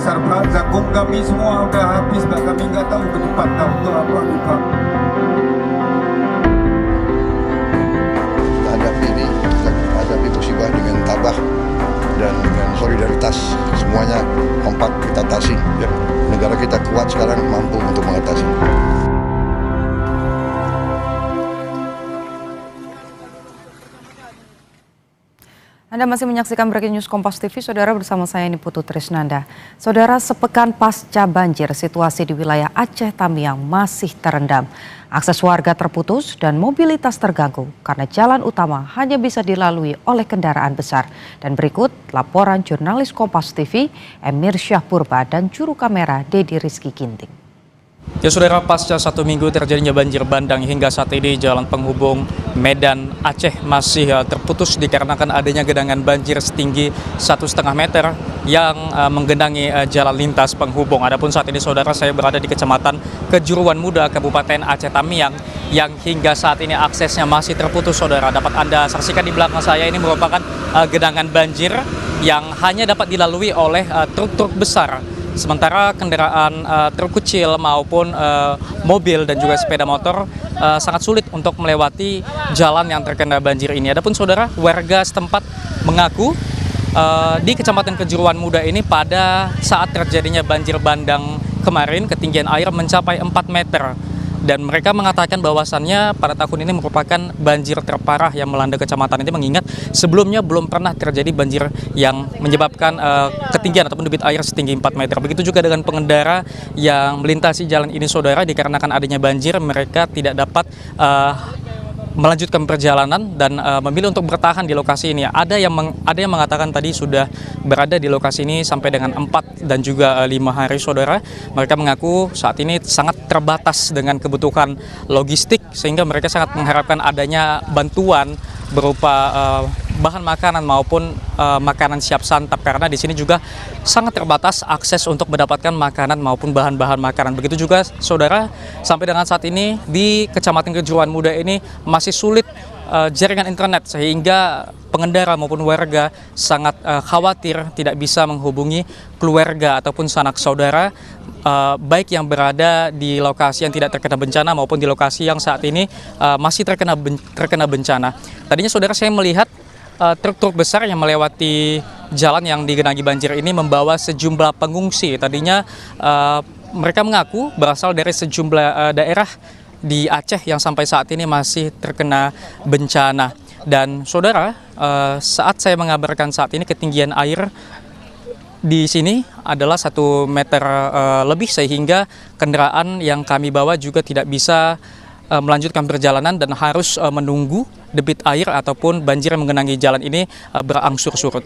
besar Pak, jagung kami semua udah habis Pak, kami nggak tahu ke depan tahu itu apa Pak. Kita hadapi musibah dengan tabah dan dengan solidaritas, semuanya kompak kita atasi. Ya. Negara kita kuat sekarang, mampu untuk mengatasi. Anda masih menyaksikan Breaking News Kompas TV, Saudara, bersama saya Niputu Trisnanda. Saudara, sepekan pasca banjir, situasi di wilayah Aceh Tamiang masih terendam. Akses warga terputus dan mobilitas terganggu karena jalan utama hanya bisa dilalui oleh kendaraan besar. Dan berikut laporan jurnalis Kompas TV, Emir Syahpurba dan juru kamera Dedi Rizky Ginting. Ya Saudara, pasca 1 minggu terjadinya banjir bandang hingga saat ini jalan penghubung Medan Aceh masih terputus dikarenakan adanya genangan banjir setinggi 1,5 meter yang menggenangi jalan lintas penghubung. Adapun saat ini Saudara, saya berada di Kecamatan Kejuruan Muda, Kabupaten Aceh Tamiang yang hingga saat ini aksesnya masih terputus. Saudara, dapat Anda saksikan di belakang saya ini merupakan genangan banjir yang hanya dapat dilalui oleh truk-truk besar. Sementara kendaraan truk kecil maupun mobil dan juga sepeda motor sangat sulit untuk melewati jalan yang terkena banjir ini. Adapun Saudara, warga setempat mengaku di Kecamatan Kejuruan Muda ini pada saat terjadinya banjir bandang kemarin ketinggian air mencapai 4 meter. Dan mereka mengatakan bahwasannya pada tahun ini merupakan banjir terparah yang melanda kecamatan ini, mengingat sebelumnya belum pernah terjadi banjir yang menyebabkan ketinggian ataupun debit air setinggi 4 meter. Begitu juga dengan pengendara yang melintasi jalan ini Saudara, dikarenakan adanya banjir mereka tidak dapat melanjutkan perjalanan dan memilih untuk bertahan di lokasi ini. Ada yang mengatakan tadi sudah berada di lokasi ini sampai dengan 4 dan juga 5 hari Saudara. Mereka mengaku saat ini sangat terbatas dengan kebutuhan logistik sehingga mereka sangat mengharapkan adanya bantuan berupa bahan makanan maupun makanan siap santap, karena di sini juga sangat terbatas akses untuk mendapatkan makanan maupun bahan-bahan makanan. Begitu juga Saudara, sampai dengan saat ini di Kecamatan Kejuruan Muda ini masih sulit jaringan internet sehingga pengendara maupun warga sangat khawatir tidak bisa menghubungi keluarga ataupun sanak saudara baik yang berada di lokasi yang tidak terkena bencana maupun di lokasi yang saat ini masih terkena bencana. Tadinya Saudara, saya melihat truk-truk besar yang melewati jalan yang digenangi banjir ini membawa sejumlah pengungsi. Tadinya mereka mengaku berasal dari sejumlah daerah di Aceh yang sampai saat ini masih terkena bencana. Dan Saudara, saat saya mengabarkan saat ini ketinggian air di sini adalah 1 meter lebih, sehingga kendaraan yang kami bawa juga tidak bisa melanjutkan perjalanan dan harus menunggu debit air ataupun banjir yang menggenangi jalan ini berangsur surut.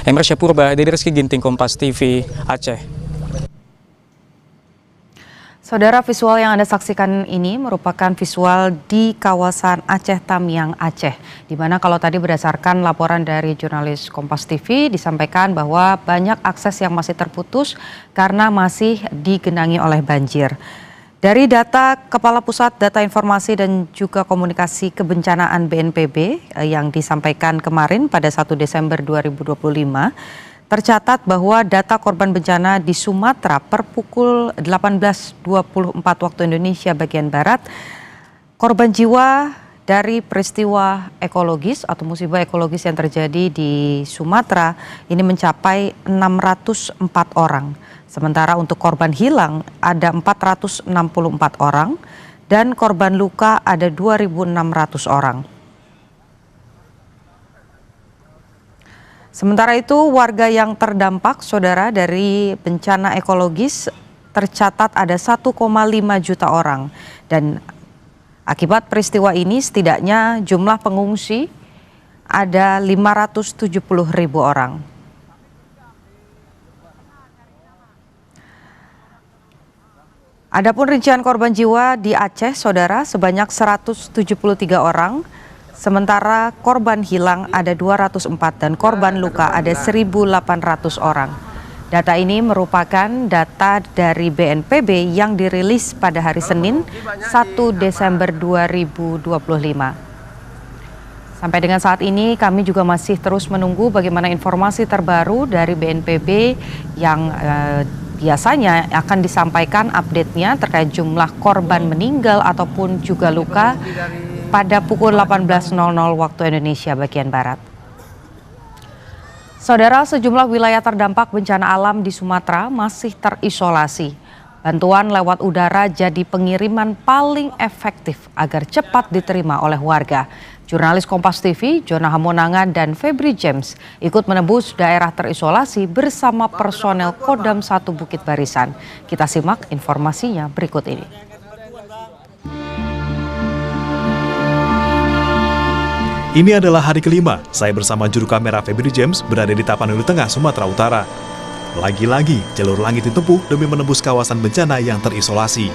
Emir Syahpurba, Dedi Rizky Ginting, Kompas TV, Aceh. Saudara, visual yang Anda saksikan ini merupakan visual di kawasan Aceh Tamiang, Aceh. Di mana kalau tadi berdasarkan laporan dari jurnalis Kompas TV disampaikan bahwa banyak akses yang masih terputus karena masih digenangi oleh banjir. Dari data Kepala Pusat Data Informasi dan juga Komunikasi Kebencanaan BNPB yang disampaikan kemarin pada 1 Desember 2025, tercatat bahwa data korban bencana di Sumatera per pukul 18.24 waktu Indonesia bagian Barat, korban jiwa dari peristiwa ekologis atau musibah ekologis yang terjadi di Sumatera ini mencapai 604 orang. Sementara untuk korban hilang ada 464 orang dan korban luka ada 2.600 orang. Sementara itu, warga yang terdampak, Saudara, dari bencana ekologis tercatat ada 1,5 juta orang. Dan akibat peristiwa ini setidaknya jumlah pengungsi ada 570.000 orang. Adapun rincian korban jiwa di Aceh, Saudara, sebanyak 173 orang. Sementara korban hilang ada 204 dan korban luka ada 1.800 orang. Data ini merupakan data dari BNPB yang dirilis pada hari Senin 1 Desember 2025. Sampai dengan saat ini kami juga masih terus menunggu bagaimana informasi terbaru dari BNPB yang biasanya akan disampaikan update-nya terkait jumlah korban meninggal ataupun juga luka pada pukul 18.00 waktu Indonesia bagian Barat. Saudara, sejumlah wilayah terdampak bencana alam di Sumatera masih terisolasi. Bantuan lewat udara jadi pengiriman paling efektif agar cepat diterima oleh warga. Jurnalis Kompas TV, Jona Hamonangan dan Febri James ikut menembus daerah terisolasi bersama personel Kodam 1 Bukit Barisan. Kita simak informasinya berikut ini. Ini adalah hari kelima, saya bersama juru kamera Febri James berada di Tapanuli Tengah, Sumatera Utara. Lagi-lagi jalur langit ditempuh demi menembus kawasan bencana yang terisolasi.